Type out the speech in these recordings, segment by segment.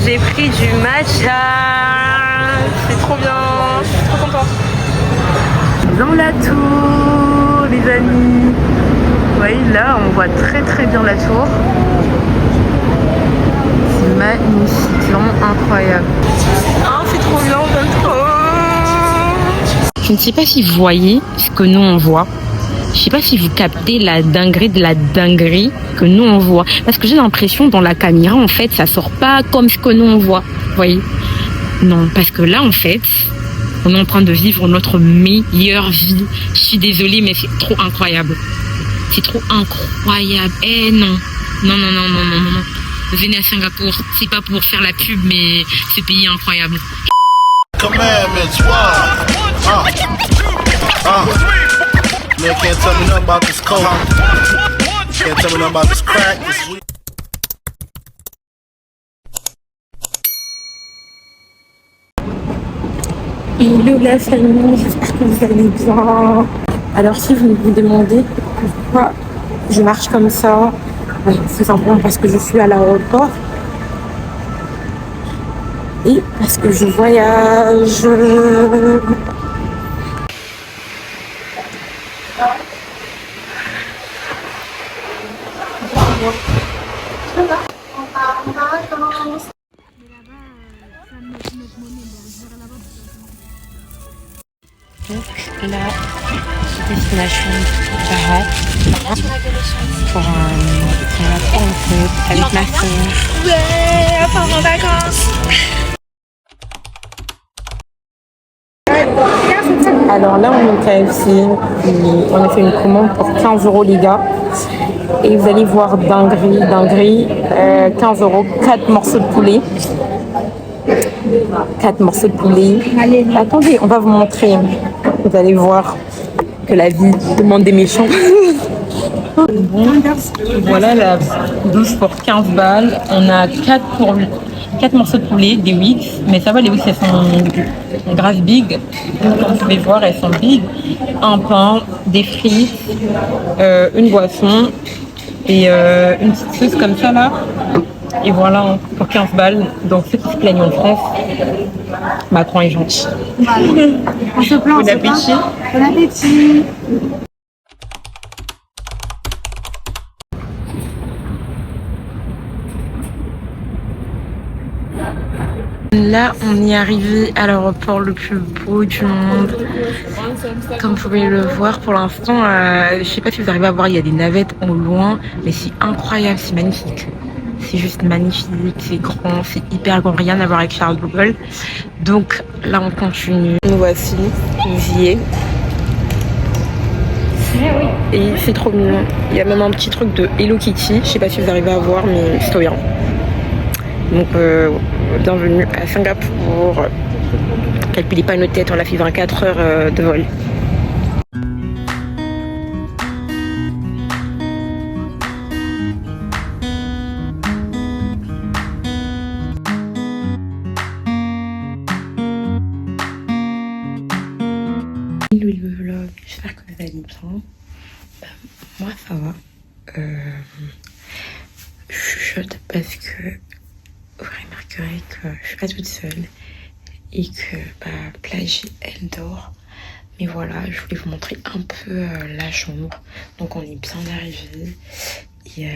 j'ai pris du matcha. C'est trop bien, je suis trop contente. Dans la tour, les amis. Vous voyez, là, on voit très très bien la tour. C'est magnifique, c'est vraiment incroyable. Oh, c'est trop bien, j'aime trop. Je ne sais pas si vous voyez ce que nous on voit. Je sais pas si vous captez la dinguerie de la dinguerie que nous on voit. Parce que j'ai l'impression dans la caméra, en fait, ça sort pas comme ce que nous on voit. Vous voyez? Non, parce que là, en fait, on est en train de vivre notre meilleure vie. Je suis désolée, mais c'est trop incroyable. C'est trop incroyable. Eh non. Non. Venez à Singapour. C'est pas pour faire la pub, mais ce pays est incroyable. Commandments, Man, can't tell me nothing about this coke. Can't tell me nothing about this crack, this weed. Hello la famille, j'espère que vous allez bien. Alors si vous me demandez pourquoi je marche comme ça, c'est simplement parce que je suis à l'aéroport et parce que je voyage. Donc là, destination Bahat pour un peu avec ma soeur. Ouais, à part en vacances. Alors là, on est au KFC. On a fait une commande pour 15 € les gars. Et vous allez voir dinguerie. 15 €, 4 morceaux de poulet. 4 morceaux de poulet. Attendez, on va vous montrer. Vous allez voir que la vie demande des méchants. Bon, voilà la douche pour 15 balles. On a 4 morceaux de poulet, des wings. Mais ça va, les wings, elles sont grave big. Comme vous pouvez voir, elles sont big. Un pain, des frites, une boisson et une petite sauce comme ça là. Et voilà, pour 15 balles. Donc ceux qui se plaignent en France, Macron est gentil. On se plaint, Bon appétit. Bon appétit. Là, on est arrivé à l'aéroport le plus beau du monde. Comme vous pouvez le voir, pour l'instant, je sais pas si vous arrivez à voir, il y a des navettes au loin, mais c'est incroyable, c'est magnifique. C'est juste magnifique, c'est grand, c'est hyper grand, rien à voir avec Charles de Gaulle. Donc là, on continue. Nous voici, on y est. Et c'est trop mignon. Il y a même un petit truc de Hello Kitty. Je sais pas si vous arrivez à voir, mais c'est trop bien. Donc, bienvenue à Singapour. Calculez pas nos têtes, on a fait 24 heures de vol. Hello le vlog, j'espère que vous allez bien. Moi ça va. Je chuchote parce que vous remarquerez que je suis pas toute seule et que Plage elle dort. Mais voilà, je voulais vous montrer un peu la chambre. Donc on est bien arrivé et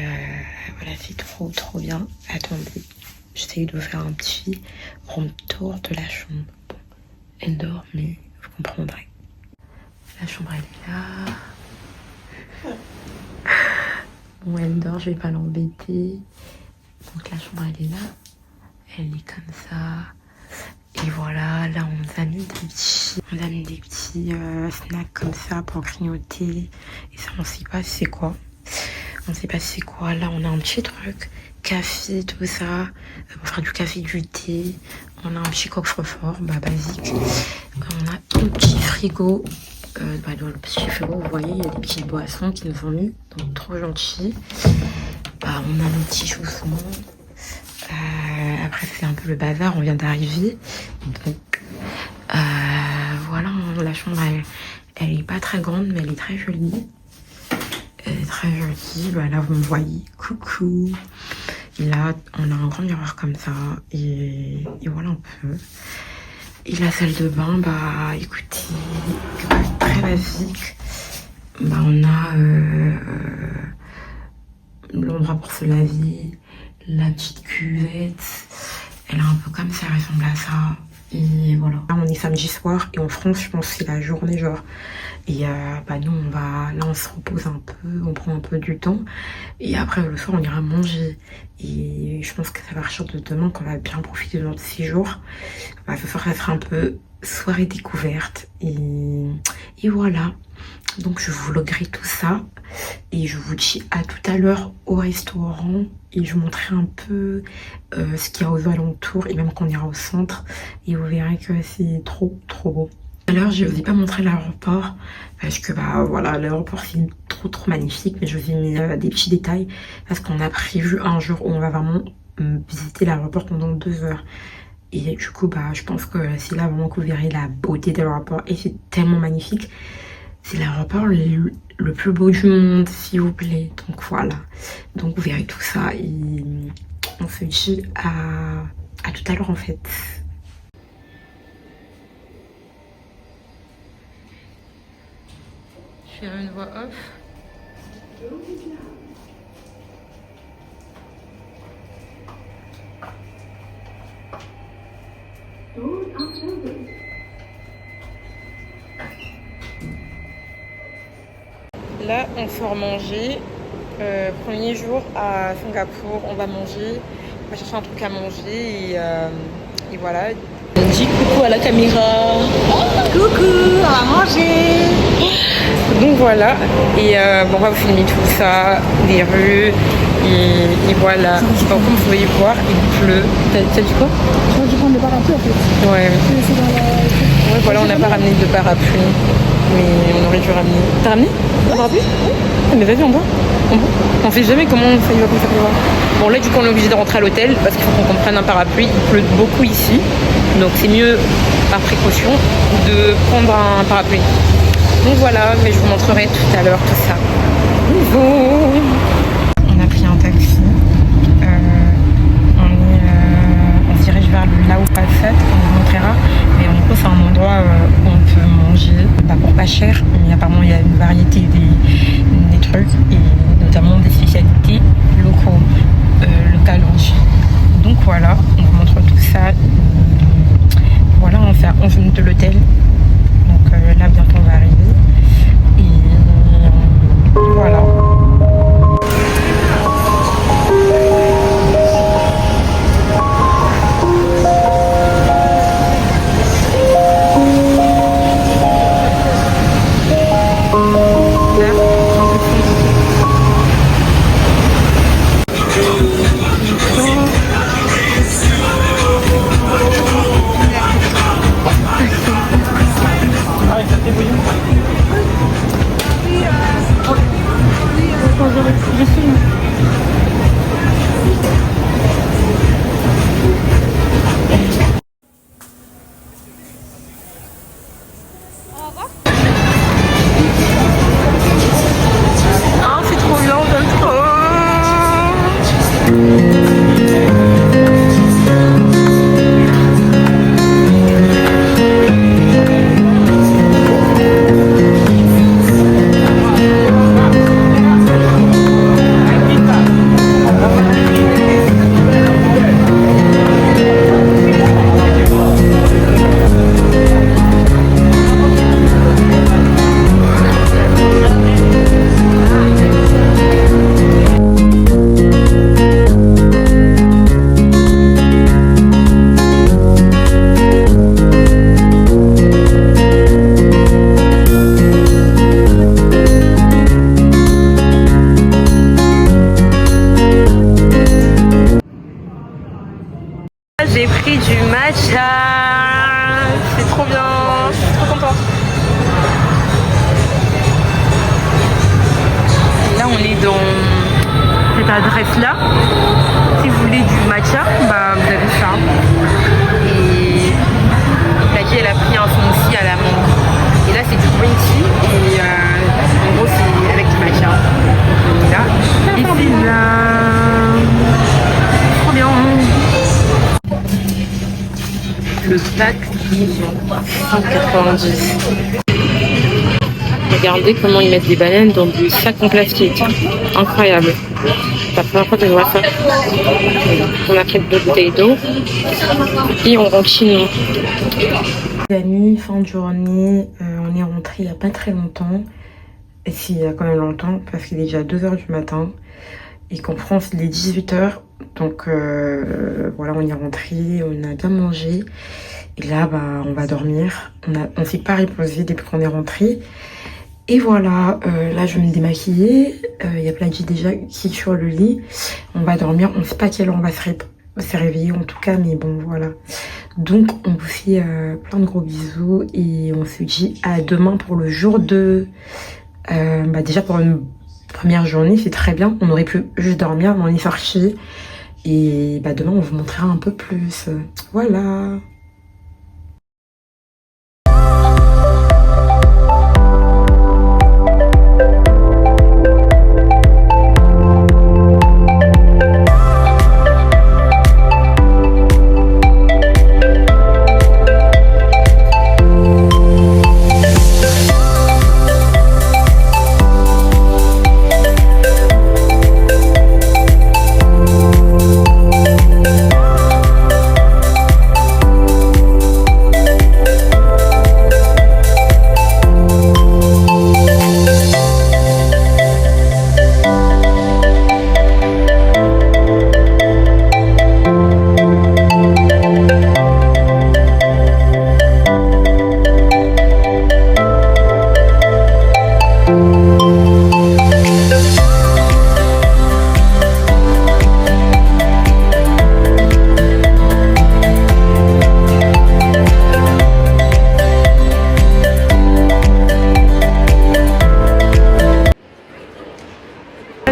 voilà, c'est trop bien. Attendez, j'essaye de faire un petit room tour de la chambre. Bon, elle dort mais vous comprendrez. La chambre elle est là. Bon, elle dort, je vais pas l'embêter. Donc la chambre elle est là. Elle est comme ça. Et voilà, là on nous a mis des petits snacks comme ça pour grignoter. Et ça on sait pas c'est quoi. On sait pas c'est quoi. Là on a un petit truc. Café, tout ça. On fera du café, du thé. On a un petit coffre-fort, basique. On a un petit frigo. Dans le petit frigo, vous voyez, il y a des petites boissons qui nous ont mis. Donc trop gentil. On a nos petits chaussons. Après c'est un peu le bazar, on vient d'arriver. Donc voilà, la chambre elle est pas très grande mais elle est très jolie. Elle est très jolie. Là vous me voyez, coucou. Et là, on a un grand miroir comme ça. Et voilà un peu. Et la salle de bain, bah écoutez, très basique. Bah on a l'endroit pour se laver, la petite cuvette. Elle est un peu comme ça, elle ressemble à ça. Et voilà. Là, on est samedi soir et en France, je pense que c'est la journée genre. Et bah nous, là, on se repose un peu, on prend un peu du temps. Et après, le soir, on ira manger. Et je pense que ça va partir de demain qu'on va bien profiter de notre séjour. Bah, ce soir, ça sera un peu soirée découverte. Et voilà. Donc, je vous vloguerai tout ça. Et je vous dis à tout à l'heure au restaurant. Et je vous montrerai un peu ce qu'il y a aux alentours. Et même qu'on ira au centre. Et vous verrez que c'est trop beau. Tout à l'heure, je ne vous ai pas montré l'aéroport. Parce que bah voilà, l'aéroport c'est trop magnifique. Mais je vous ai mis des petits détails. Parce qu'on a prévu un jour où on va vraiment visiter l'aéroport pendant 2 heures. Et du coup, bah je pense que c'est là vraiment que vous verrez la beauté de l'aéroport. Et c'est tellement magnifique. C'est l'aéroport le plus beau du monde, s'il vous plaît. Donc voilà. Donc vous verrez tout ça. Et on se dit à tout à l'heure en fait. Je fais une voix off. Là, on sort manger. Premier jour à Singapour, on va manger. On va chercher un truc à manger et voilà. On dit coucou à la caméra. Coucou, on va manger. Donc voilà. Et bon, on va vous filmer tout ça, les rues. Et voilà. Donc, comme vous pouvez voir, il pleut. T'as dit quoi? J'aurais dû prendre le parapluie en fait. Ouais. Ouais, voilà, on n'a pas ramené de parapluie. Mais on aurait dû ramener. T'as ramené un parapluie? Oui. Mais vas-y, on boit. On sait jamais comment ça y va pleuvoir. Bon, là, du coup, on est obligé de rentrer à l'hôtel parce qu'il faut qu'on prenne un parapluie. Il pleut beaucoup ici. Donc, c'est mieux, par précaution, de prendre un parapluie. Donc voilà, mais je vous montrerai tout à l'heure tout ça. Bonjour. On a pris un taxi. On se dirige vers le Lao Pasat, on vous montrera. Mais en gros, c'est un endroit où on peut manger, pas pour pas cher, mais apparemment il y a une variété des trucs, et notamment des spécialités locales aussi. Donc voilà, on vous montre tout ça. Voilà, on fait à 11 minutes de l'hôtel. Donc là, bientôt on va arriver. Et voilà. J'ai pris du matcha, c'est trop bien, je suis trop contente. Là on est dans cette adresse là. Si vous voulez du matcha, bah vous avez ça. Et la fille elle a pris un smoothie à la mangue. Et là c'est du green tea et en gros c'est avec du matcha. Et là, et c'est là. Le pack, 190. Regardez comment ils mettent des bananes dans des sacs en plastique. Incroyable. C'est la première fois que je vois ça. On a pris 2 bouteilles d'eau et on rentre chez nous. Les amis, fin de journée, on est rentré il n'y a pas très longtemps. Et si, il y a quand même longtemps, parce qu'il est déjà 2h du matin. Et qu'en France, il est 18h. Donc voilà, on est rentré, on a bien mangé. Et là, bah, on va dormir. On s'est pas reposé depuis qu'on est rentré. Et voilà, là je vais me démaquiller. Il y a Pladji déjà qui est sur le lit. On va dormir. On ne sait pas à quelle heure on va se réveiller en tout cas, mais bon voilà. Donc on vous fait plein de gros bisous et on se dit à demain pour le jour 2. Bah déjà pour une première journée, c'est très bien. On aurait pu juste dormir, mais on est sorti. Et bah demain on vous montrera un peu plus. Voilà.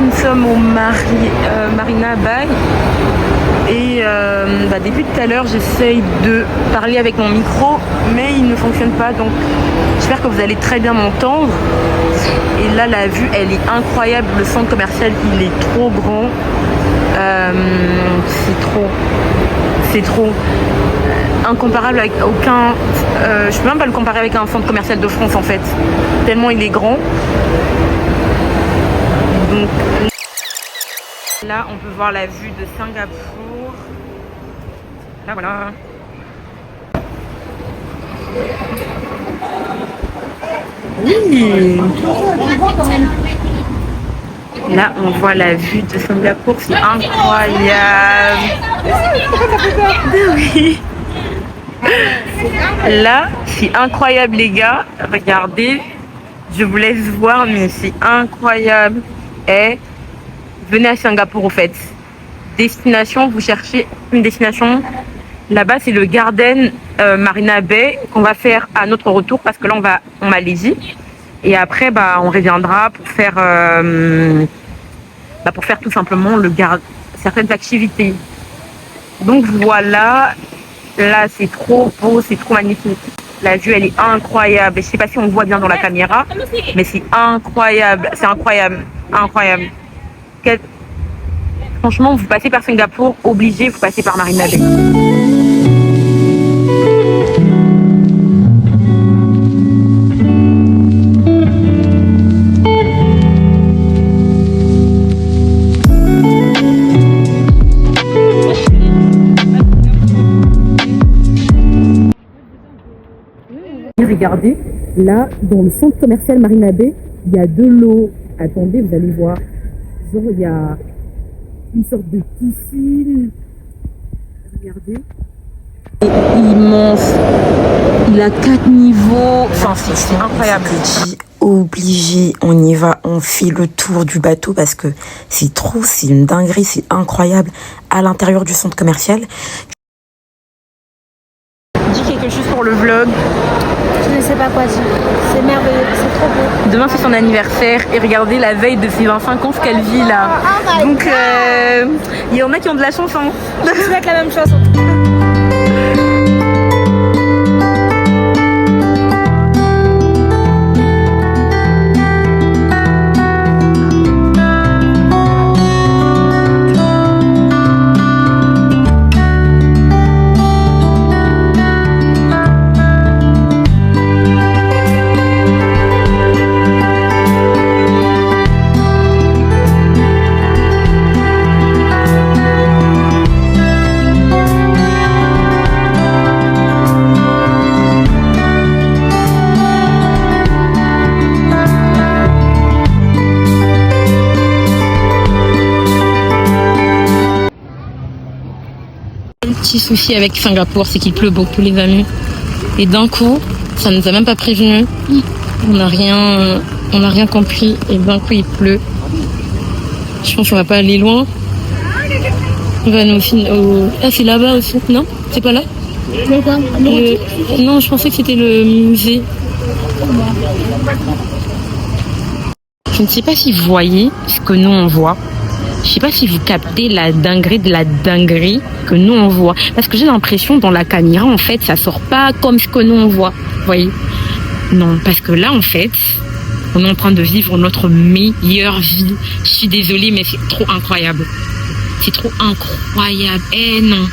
Nous sommes au Marina Bay et bah, depuis tout à l'heure j'essaye de parler avec mon micro mais il ne fonctionne pas, donc j'espère que vous allez très bien m'entendre. Et là la vue elle est incroyable, le centre commercial il est trop grand, c'est trop incomparable avec aucun, je peux même pas le comparer avec un centre commercial de France en fait, tellement il est grand. Donc là, on peut voir la vue de Singapour. Là, voilà. Oui. Là, on voit la vue de Singapour. C'est incroyable. Oui. Là, c'est incroyable, les gars. Regardez. Je vous laisse voir, mais c'est incroyable. Et venez à Singapour au fait. Destination, vous cherchez une destination. Là-bas, c'est le Garden Marina Bay qu'on va faire à notre retour parce que là, on va en Malaisie. Et après, bah, on reviendra pour faire tout simplement certaines activités. Donc voilà, là, c'est trop beau, c'est trop magnifique. La vue, elle est incroyable. Je sais pas si on voit bien dans la caméra, mais c'est incroyable. C'est incroyable. Incroyable. Franchement, vous passez par Singapour, obligé, vous passez par Marina Bay. Regardez, là, dans le centre commercial Marina Bay, il y a de l'eau. Attendez, vous allez voir. Genre, il y a une sorte de piscine. Regardez. Immense. Il a 4 niveaux. Enfin, c'est incroyable. Obligé, on y va, on fait le tour du bateau parce que c'est une dinguerie, c'est incroyable. À l'intérieur du centre commercial. Dis quelque chose pour le vlog. Je ne sais pas quoi dire. C'est merveilleux, c'est trop beau. Demain c'est son anniversaire et regardez la veille de ses 25 ans ce qu'elle vit là. Donc il y en a qui ont de la chance. Hein. Je souhaite la même chose. petit souci avec Singapour, c'est qu'il pleut beaucoup, les amis. Et d'un coup, ça nous a même pas prévenu. On n'a rien compris. Et d'un coup, il pleut. Je pense qu'on va pas aller loin. On va nous Ah, c'est là-bas aussi. Non, c'est pas là. Non, je pensais que c'était le musée. Je ne sais pas si vous voyez ce que nous on voit. Je sais pas si vous captez la dinguerie de la dinguerie que nous on voit. Parce que j'ai l'impression dans la caméra, en fait, ça sort pas comme ce que nous on voit. Vous voyez? Non, parce que là, en fait, on est en train de vivre notre meilleure vie. Je suis désolée, mais c'est trop incroyable. C'est trop incroyable. Eh non.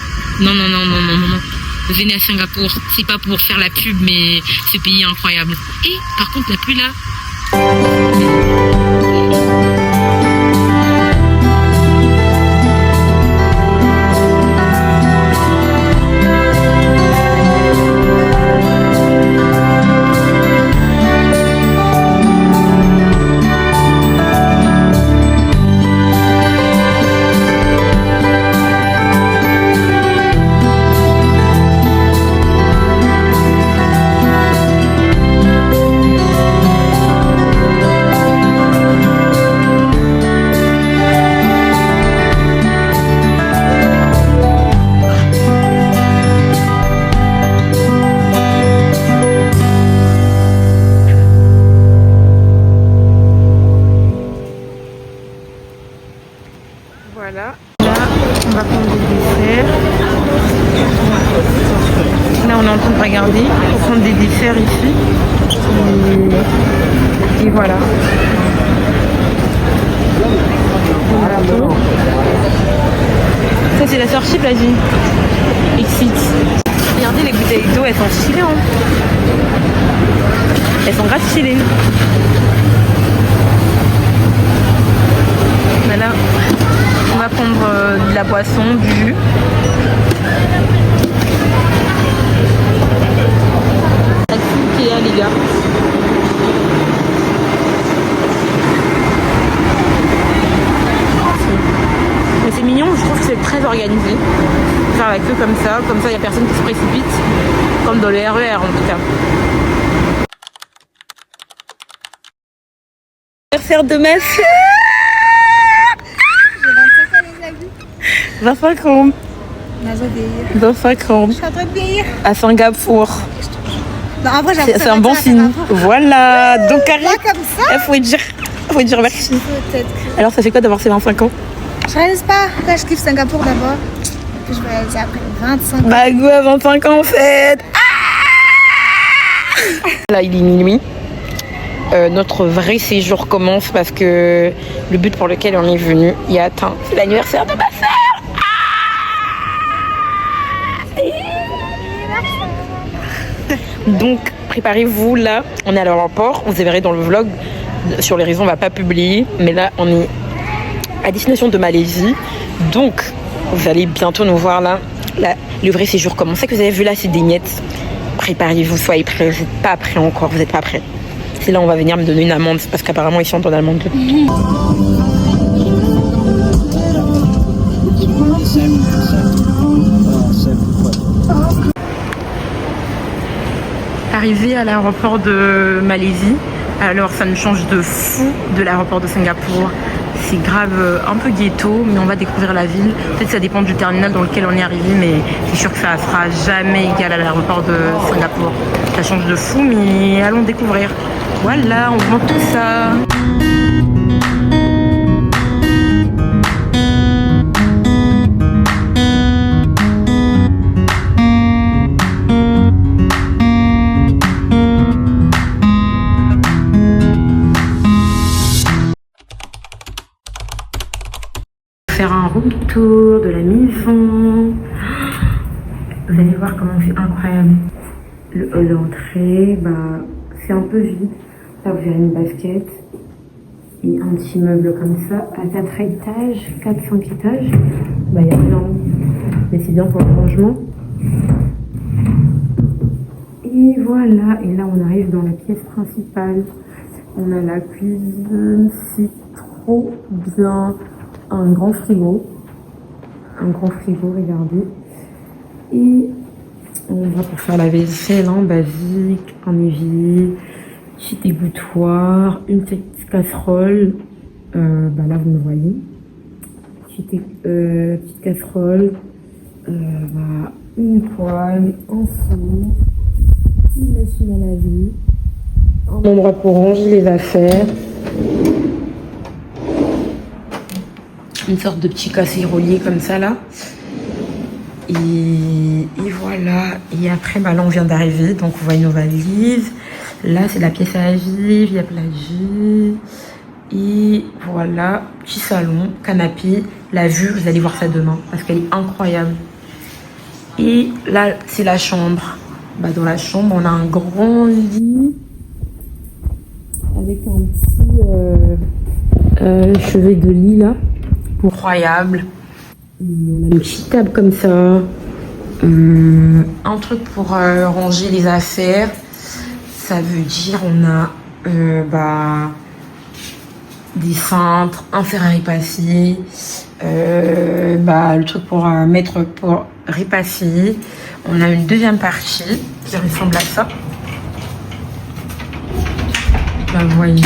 Non. Venez à Singapour. C'est pas pour faire la pub, mais ce pays est incroyable. Et par contre, la pluie là. Voilà, là on va prendre des desserts. Là on est en train de regarder pour prendre des desserts ici. Et voilà. Voilà tout. Ça c'est la sortie Plagie. Exit. Regardez les bouteilles d'eau, elles sont stylées hein. Elles sont grave stylées. Voilà. On va prendre de la boisson, du jus. Ikea les gars. Mais c'est mignon, je trouve que c'est très organisé. Faire la queue comme ça il n'y a personne qui se précipite. Comme dans le RER en tout cas. Anniversaire de ma fille. 25 ans. 25 ans. Je suis en train de vieillir. À Singapour. Non, en vrai, c'est un bon signe. Voilà. Donc, Carrie, comme ça. il faut dire merci. Peut-être. Alors, ça fait quoi d'avoir ces 25 ans? Je réalise pas. Là, je kiffe Singapour d'abord. Puis je vais réaliser après 25 ans. Bah, go à 25 ans en fait. Là, il est minuit. Notre vrai séjour commence parce que le but pour lequel on est venu est atteint. C'est l'anniversaire de ma sœur. Donc préparez-vous, là on est à l'aéroport, vous verrez dans le vlog, sur les réseaux on va pas publier, mais là on est à destination de Malaisie, donc vous allez bientôt nous voir là le vrai séjour commence. C'est que vous avez vu là, c'est des miettes. Préparez-vous, soyez prêts, vous n'êtes pas prêts encore, vous n'êtes pas prêts. C'est là on va venir me donner une amende, parce qu'apparemment ici on donne l'amende. Arrivé à l'aéroport de Malaisie, alors ça nous change de fou de l'aéroport de Singapour. C'est grave un peu ghetto, mais on va découvrir la ville. Peut-être que ça dépend du terminal dans lequel on est arrivé, mais c'est sûr que ça sera jamais égal à l'aéroport de Singapour. Ça change de fou, mais allons découvrir. Voilà, on vend tout ça. Faire un room tour de la maison. Vous allez voir comment c'est incroyable. Le hall d'entrée, c'est un peu vide. Là vous avez une basket et un petit meuble comme ça à 4 étages, 4-5 étages. Il y a rien, mais c'est bien pour le rangement. Et voilà, et là on arrive dans la pièce principale. On a la cuisine, c'est trop bien. Un grand frigo, regardez. Et on va pour faire la vaisselle, hein, basique, un évier, petit dégouttoir, une petite casserole. Là, vous me voyez. Petite casserole, une poêle, un four, une machine à laver, un endroit pour ranger les affaires, une sorte de petit casserolier comme ça là. Et voilà. Et après, là, on vient d'arriver, donc on voit nos valises. Là, c'est la pièce à vivre, il y a plagé. Et voilà, petit salon, canapé. La vue, vous allez voir ça demain parce qu'elle est incroyable. Et là, c'est la chambre. Dans la chambre, on a un grand lit avec un petit chevet de lit là. Incroyable. Et on a une petite table comme ça. Un truc pour ranger les affaires. Ça veut dire on a des cintres, un fer à repasser, le truc pour mettre pour repasser. On a une deuxième partie qui ressemble à ça. Vous voyez.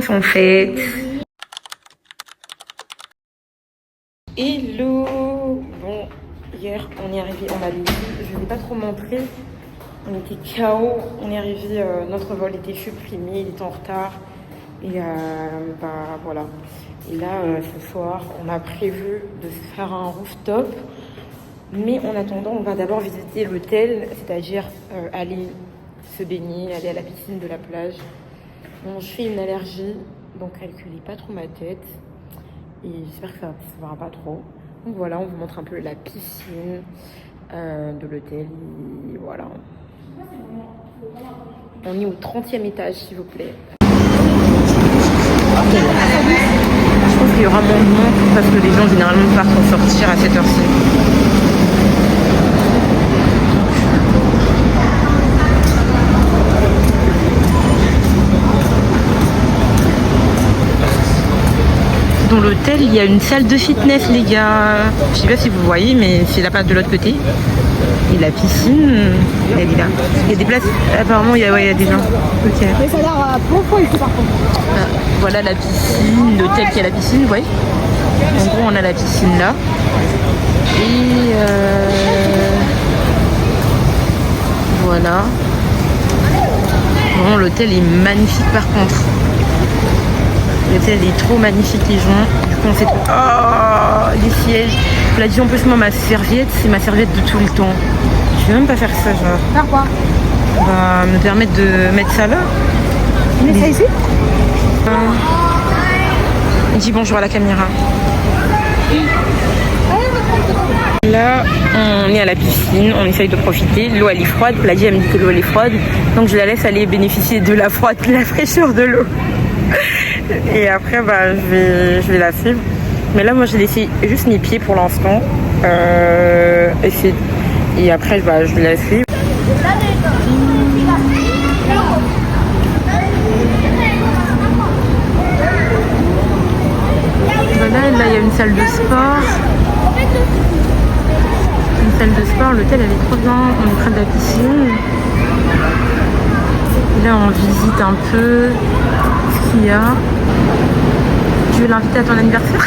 En fait. Hello. Bon, hier on est arrivé, on a lu, je ne vais pas trop montrer. On était KO, on est arrivé, notre vol était supprimé, il était en retard. Et voilà. Et là, ce soir, on a prévu de se faire un rooftop. Mais en attendant, on va d'abord visiter l'hôtel, c'est-à-dire aller se baigner, aller à la piscine de la plage. Bon, je fais une allergie, donc calculez pas trop ma tête. Et j'espère que ça ne se verra pas trop. Donc voilà, on vous montre un peu la piscine de l'hôtel. Et voilà. On est au 30e étage, s'il vous plaît. Je pense qu'il y aura moins de monde parce que les gens généralement partent en sortir à cette heure-ci. Dans l'hôtel, il y a une salle de fitness, les gars. Je sais pas si vous voyez, mais c'est la part de l'autre côté. Et la piscine, elle est là. Il y a des places. Apparemment, il y a des gens. Ok. Mais ça a l'air profond ici par contre. Voilà la piscine, l'hôtel qui a la piscine, vous voyez. En gros, on a la piscine là. Et voilà. Bon, l'hôtel est magnifique par contre. L'hôtel est trop magnifique, les gens. Du coup, on s'est... Oh, les sièges. Je l'ai dit, en plus, moi, ma serviette, c'est ma serviette de tout le temps. Je vais même pas faire ça, genre. Faire quoi? Me permettre de mettre ça là. Tu mets ça ici? Dis bonjour à la caméra. Là, on est à la piscine, on essaye de profiter. L'eau, elle est froide. La elle me dit que l'eau, elle est froide. Donc, je la laisse aller bénéficier de la fraîcheur de l'eau. Et après, je vais la suivre. Mais là, moi, j'ai laissé juste mes pieds pour l'instant. Et après, je vais la suivre. Voilà, là, il y a une salle de sport. Une salle de sport. L'hôtel, elle est trop bien. On est près de la piscine. Et là, on visite un peu ce qu'il y a. Tu veux l'inviter à ton anniversaire?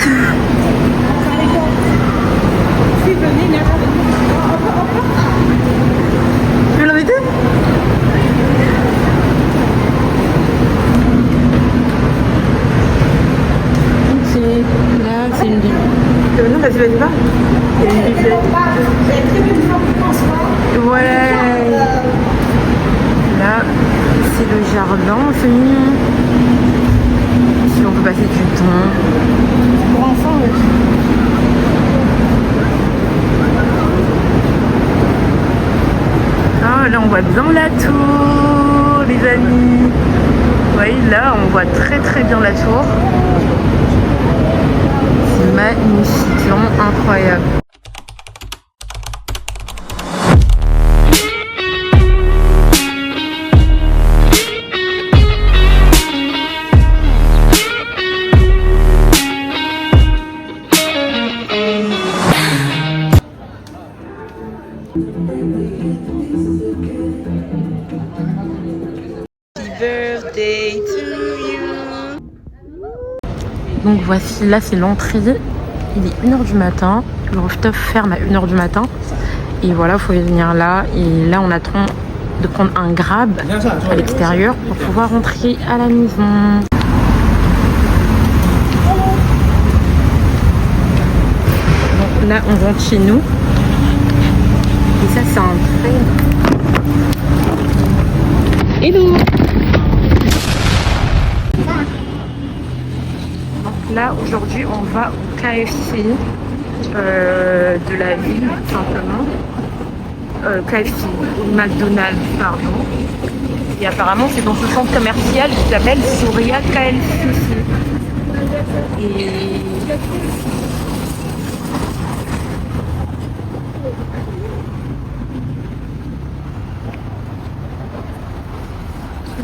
Tu veux l'inviter? Là, c'est une ville. Non, vas-y, vas-y, va. Il y a une ville. Ouais. Là, c'est le jardin, c'est mignon. Si on peut passer du temps. Pour enfants aussi. Ah, là, on On voit bien la tour, les amis. Vous voyez là, on voit très très bien la tour. C'est magnifique, vraiment incroyable. Birthday to you. Donc voici, là c'est l'entrée. Il est 1h du matin. Le rooftop ferme à 1h du matin. Et voilà, il faut venir là. Et là on attend de prendre un grab à l'extérieur pour pouvoir rentrer à la maison. Donc là on rentre chez nous. Et ça c'est un train. Hello. Donc là aujourd'hui on va au KFC de la ville simplement. KFC, McDonald's pardon. Et apparemment c'est dans ce centre commercial qui s'appelle Soria KFC. Et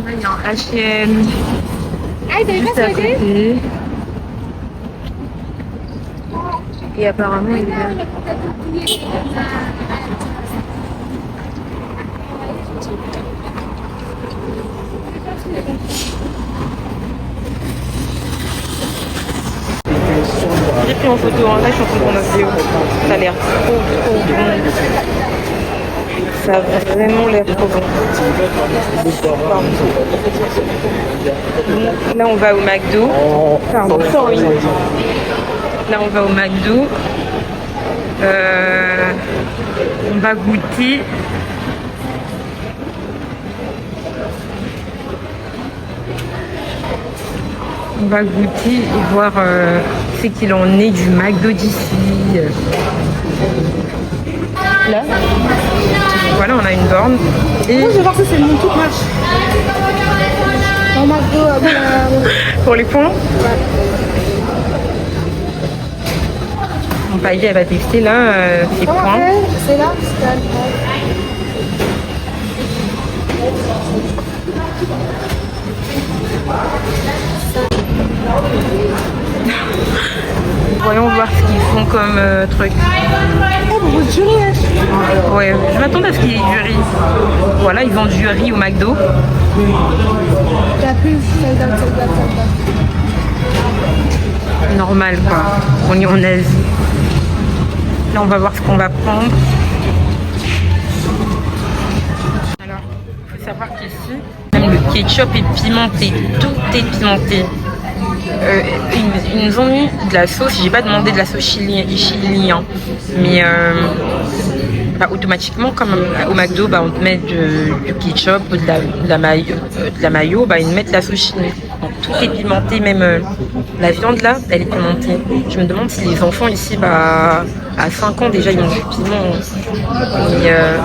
là, il y a un H&M juste à côté. Et apparemment, il y a... J'ai pris en photo, hein. Là je suis en train de prendre ma vidéo. Ça a l'air trop bon. Ça a vraiment l'air trop bon. Là on va au McDo. Pardon, sorry. Là on va au McDo. On va goûter. On va goûter et voir ce qu'il en est du McDo d'ici. Là, voilà, on a une borne. Et je vais voir si c'est le tout match. En McDo, pour les points. Bon, Paillet, elle va tester là ses points. C'est là, c'est là. Voyons voir ce qu'ils font comme truc. Ouais, je m'attends à ce qu'il y ait du riz. Voilà, ils vendent du riz au McDo. Normal quoi, on est en Asie. Là on va voir ce qu'on va prendre. Alors, il faut savoir qu'ici, même le ketchup est pimenté, tout est pimenté. Ils nous ont mis de la sauce, j'ai pas demandé de la sauce chili, hein. Mais automatiquement comme au McDo on te met du ketchup ou de la mayo, ils mettent la sauce chili. Donc tout est pimenté, même la viande là elle est pimentée. Je me demande si les enfants ici à 5 ans déjà ils ont du piment.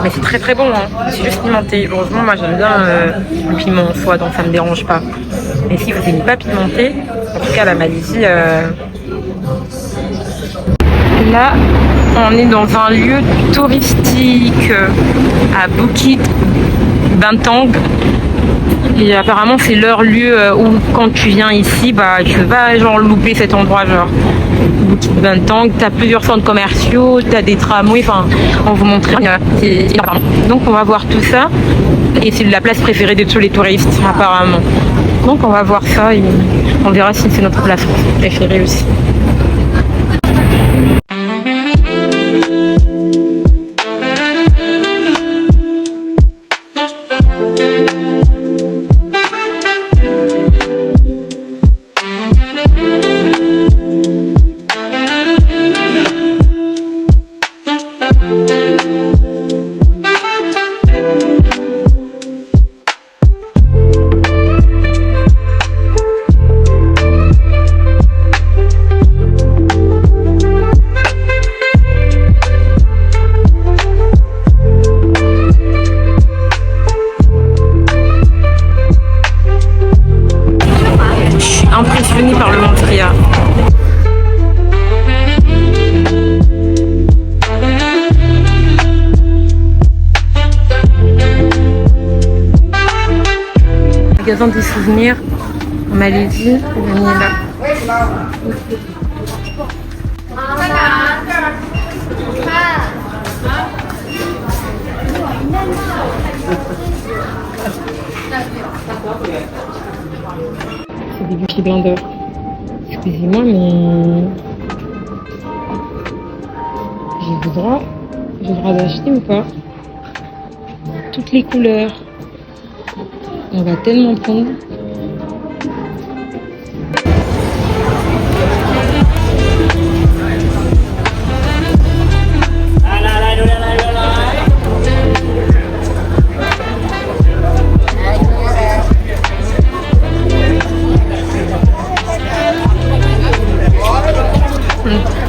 Mais c'est très très bon, hein. C'est juste pimenté. Heureusement moi j'aime bien le piment en soi, donc ça me dérange pas. Mais si vous n'aimez pas pimenté, en tout cas la Malaisie, là on est dans un lieu touristique à Bukit Bintang. Et apparemment c'est leur lieu où quand tu viens ici, tu peux pas genre louper cet endroit genre. Bukit Bintang, t'as plusieurs centres commerciaux, t'as des tramways, on vous montre. Donc on va voir tout ça. Et c'est la place préférée de tous les touristes apparemment. Donc on va voir ça et on verra si c'est notre place préférée aussi. magasin des souvenirs en Malaisie. Vanille est là. C'est des Beauty Blender. Excusez-moi, mais j'ai le droit d'acheter ou pas? Toutes les couleurs. On va tellement prendre.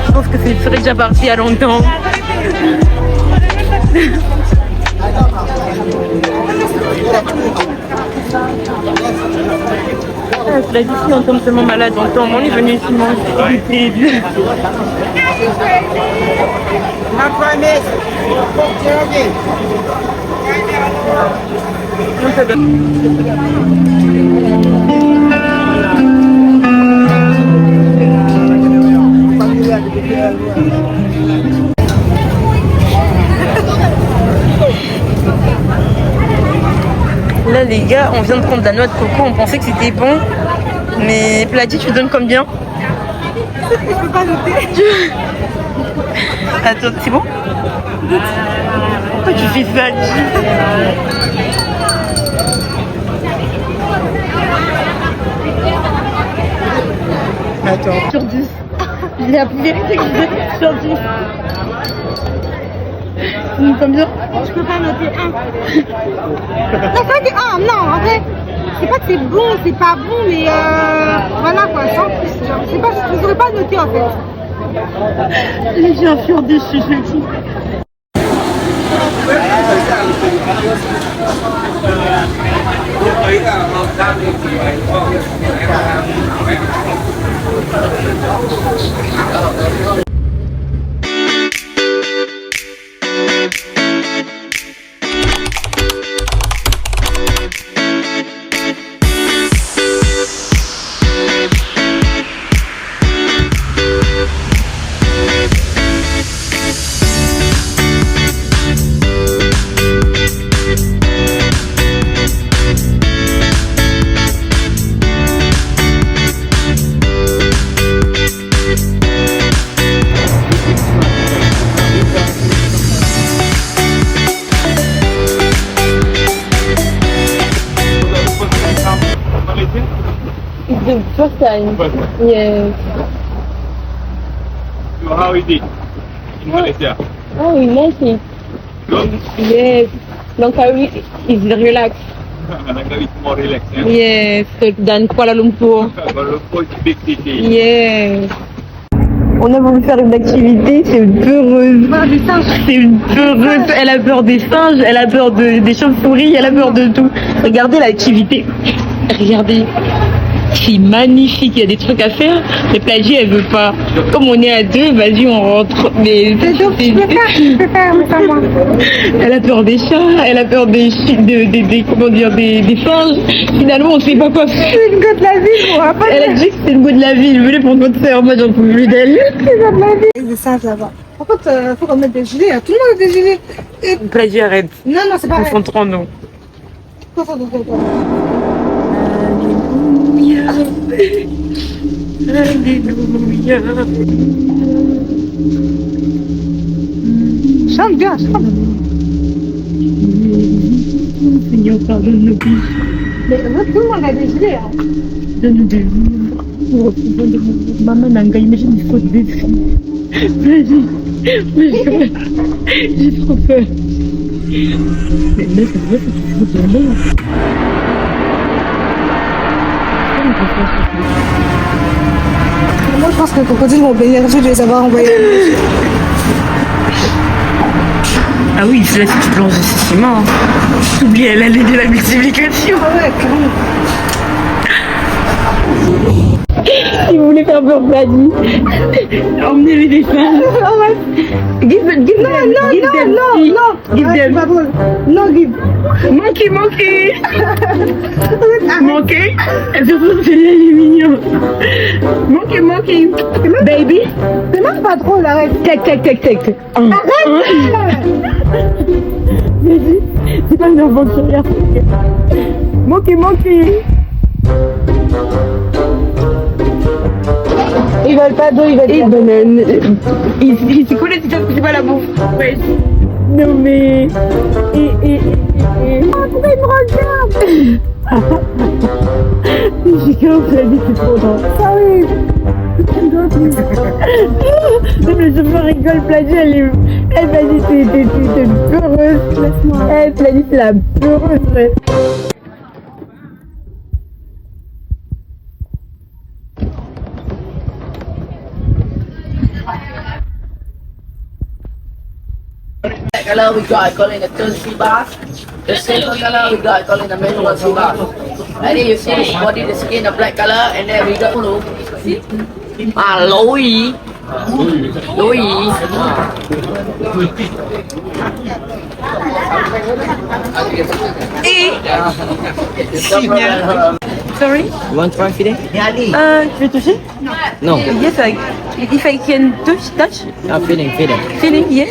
Je pense que c'est serait déjà parti il y a longtemps. La ici on tombe tellement malade en temps. On est venu ici manger. Là les gars, on vient de prendre de la noix de coco, on pensait que c'était bon. Mais Pladi, tu donnes combien? Je peux pas noter. Attends, c'est bon? Pourquoi tu fais ça? Attends. Sur 10. J'ai appelé sur 10. Combien? Je peux pas noter 1. Non, c'est pas que 1, non, en vrai. C'est pas que c'est bon, c'est pas bon, mais voilà quoi, sans plus. Genre, c'est pas, je saurais pas noter en fait. J'ai un sur 10, je suis ici. The first time. Yes. So how is it in Malaysia? Oh, we like it. Good? Yes. Langkawi is relaxed. Langkawi is more relaxed, yeah? Yes. Than Kuala Lumpur. Kuala Lumpur is a big city. Yes. On a voulu faire une activité, c'est une peureuse. C'est une peureuse. Elle a peur des singes, elle a peur des chauves-souris, elle a peur de tout. Regardez l'activité. Regardez. C'est magnifique, il y a des trucs à faire. Mais Plagi, elle veut pas. Comme on est à deux, vas-y, on rentre. Mais Je peux faire, mais pas moi. elle a peur des chats, elle a peur des comment dire, des singes. Finalement, on ne sait pas quoi faire. C'est une go de la ville, on va pas. Elle a dit que c'était le goût de la ville. Venez pour votre sœur, moi j'en peux plus d'elle. C'est le go de la ville. Il y a des singes là-bas. Par contre, faut qu'on mette des gilets. Tout le monde a des gilets. Plagi, arrête. Non, c'est pas vrai. Concentrons-nous. Alléluia. Chante bien, chante. Seigneur, pardonne nos péchés. Mais tout le monde a des gilets. Hein. Donne-nous des jours. Maman Nanga, imagine il faut des filles. Vas-y. J'ai trop peur. Mais là, ça doit être trop bien. Moi, je pense que les crocodiles vont bénir de les avoir envoyés. Ah oui, là, si tu plonges effectivement. T'oublies, elle a l'aide de la multiplication. Ah ouais, carrément. Si vous voulez faire peur Pladi, emmenez-les des femmes. Give them. Give them. Non, give. Monkey. monkey. Et surtout, celui-là, il est mignon. Monkey, monkey. Baby. C'est même pas drôle, arrête. Tac, tac, tac, tac. Arrête. C'est pas une enfant qui regarde. Monkey, monkey. Ils veulent pas d'eau, ils veulent Et pas d'eau. il s'est collé, c'est parce que tu vas la bouffe. Ouais. Non mais... Ah, pourquoi ils me regardent? J'ai cru que la vie c'est trop drôle. Ah oui. Non mais je me rigole, Plagie, elle m'a dit t'es peureuse. Elle m'a dit c'est la peureuse. Ouais. Color we got calling the thirsty bath. The silver color we got calling the mineral sea bath. And then you see this body, the skin, the black color, and then we got blue. Louis. Louis. Sorry? You want to try feeding? Tu veux toucher? No. Yes, if I can touch. No, feeding. Feeling, yes.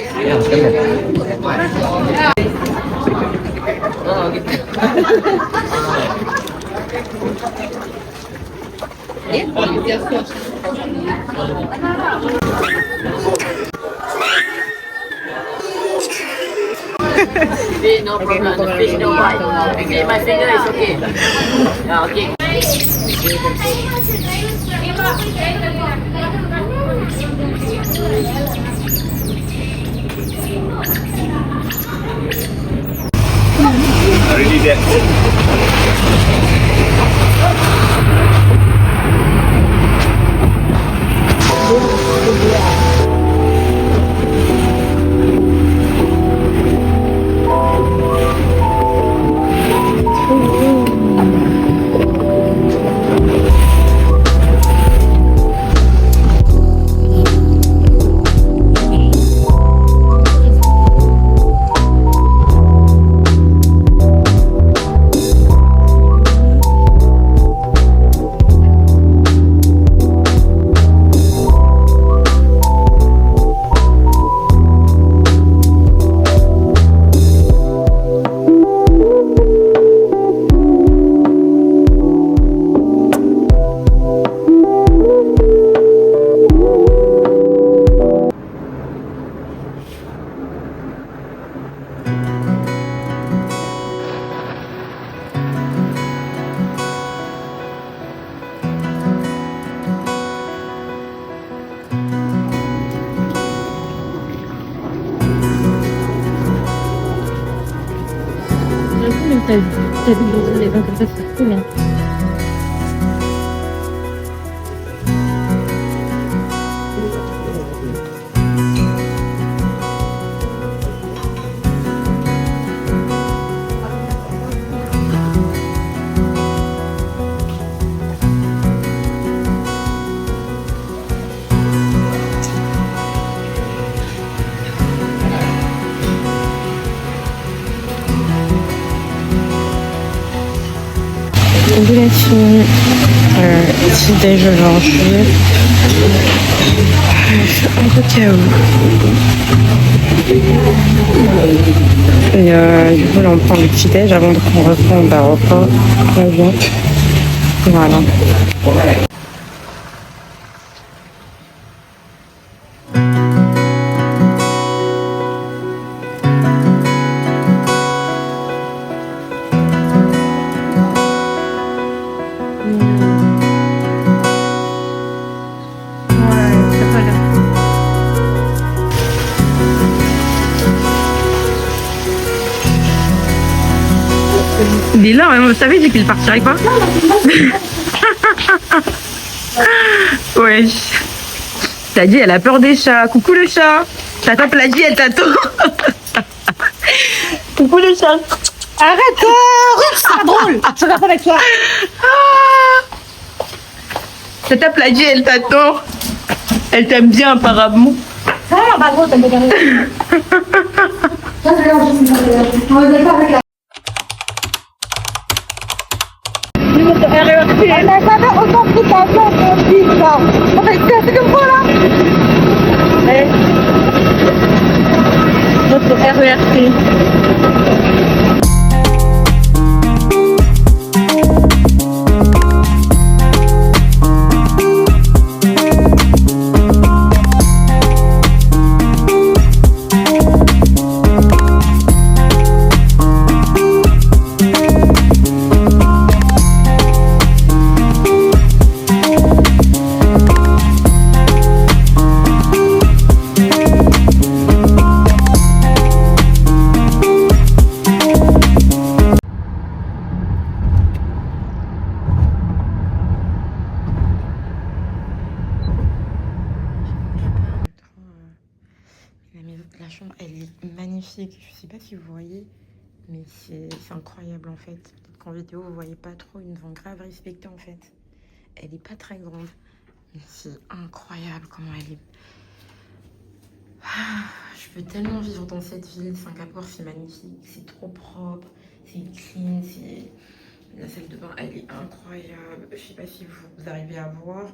Yeah, come here. No problem. The fish don't bite. Okay, my finger is okay. Yeah, okay. Already there. Ta vie dans les vins comme ça, c'est trop bien. Ondulation, petit déj aujourd'hui, un peu KO. Et du coup là on prend le petit déj avant de qu'on reprenne l'aéroport, l'avion. Voilà. Il est là, on savait qu'il partirait pas. Wesh. T'as dit, elle a peur des chats. Coucou le chat. Ta tape l'a dit, elle t'attend. Coucou le chat. Arrête, c'est pas drôle. Je regarde avec toi. Ta tape l'a dit, elle t'attend. Elle t'aime bien apparemment. Ça va, pas gros, t'as me gagné. Ça, c'est bien, on va le faire avec la... Elle a jamais autant pris d'avion qu'on dit ça. C'est comme quoi là? Ouais. Notre RERC. La chambre, elle est magnifique. Je sais pas si vous voyez, mais c'est incroyable en fait. Peut-être qu'en vidéo, vous voyez pas trop. Ils nous ont grave respecté en fait. Elle est pas très grande, mais c'est incroyable comment elle est. Je veux tellement vivre dans cette ville. Singapour, c'est magnifique. C'est trop propre. C'est clean. La salle de bain, elle est incroyable. Je sais pas si vous arrivez à voir,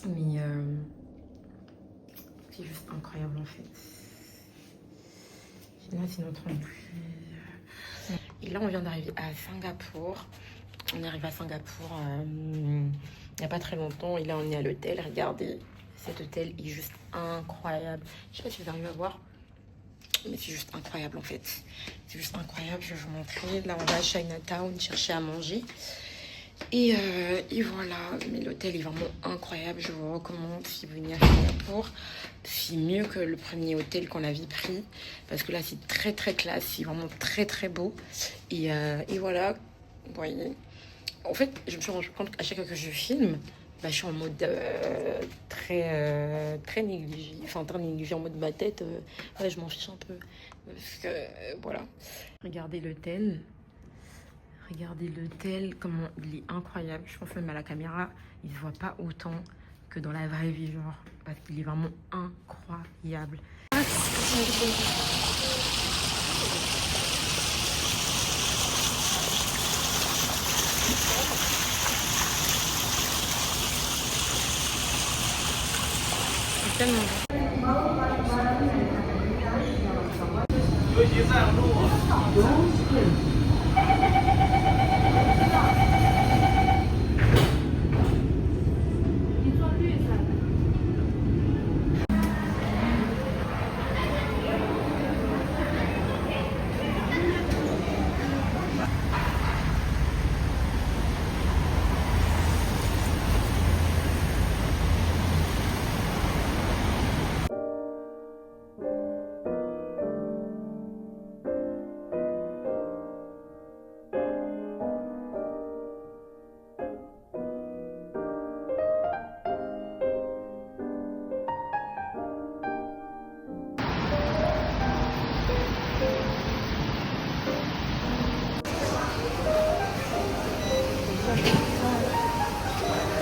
mais c'est juste incroyable en fait. Là, c'est notre entrée. Et là, on vient d'arriver à Singapour. On est arrivé à Singapour il n'y a pas très longtemps. Et là, on est à l'hôtel. Regardez, cet hôtel est juste incroyable. Je sais pas si vous arrivez à voir, mais c'est juste incroyable en fait. C'est juste incroyable. Je vais vous montrer. Là, on va à Chinatown chercher à manger. Et voilà, mais l'hôtel est vraiment incroyable. Je vous recommande si vous venez à Singapour. C'est mieux que le premier hôtel qu'on avait pris, parce que là c'est très très classe, c'est vraiment très très beau. Et voilà, vous voyez. En fait, je me suis rendu compte qu'à chaque fois que je filme, bah, je suis en mode très négligé, enfin très négligé, en mode ma tête, ouais, je m'en fiche un peu. Parce que voilà. Regardez l'hôtel. Regardez l'hôtel, comment il est incroyable. Je pense même à la caméra, il se voit pas autant que dans la vraie vie, genre. Parce qu'il est vraiment incroyable. C'est tellement bon.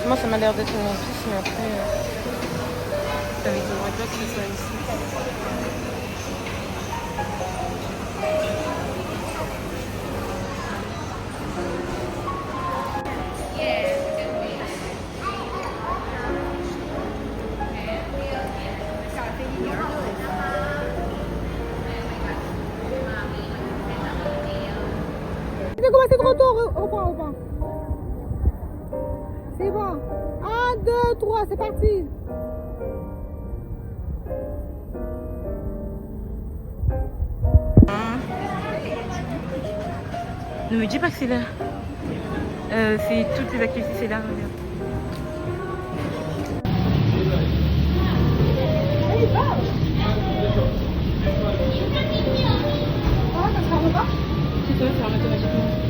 Moi, ça m'a l'air d'être mon fils, mais après, ça m'étonnerait pas que ce soit ici. C'est comment c'est de retour au point. C'est bon. 1, 2, 3, c'est parti. Ne me dis pas que c'est là. C'est toutes les activités, c'est là. Regarde. Ah, ça sera repas. C'est ça, ça ferme automatiquement.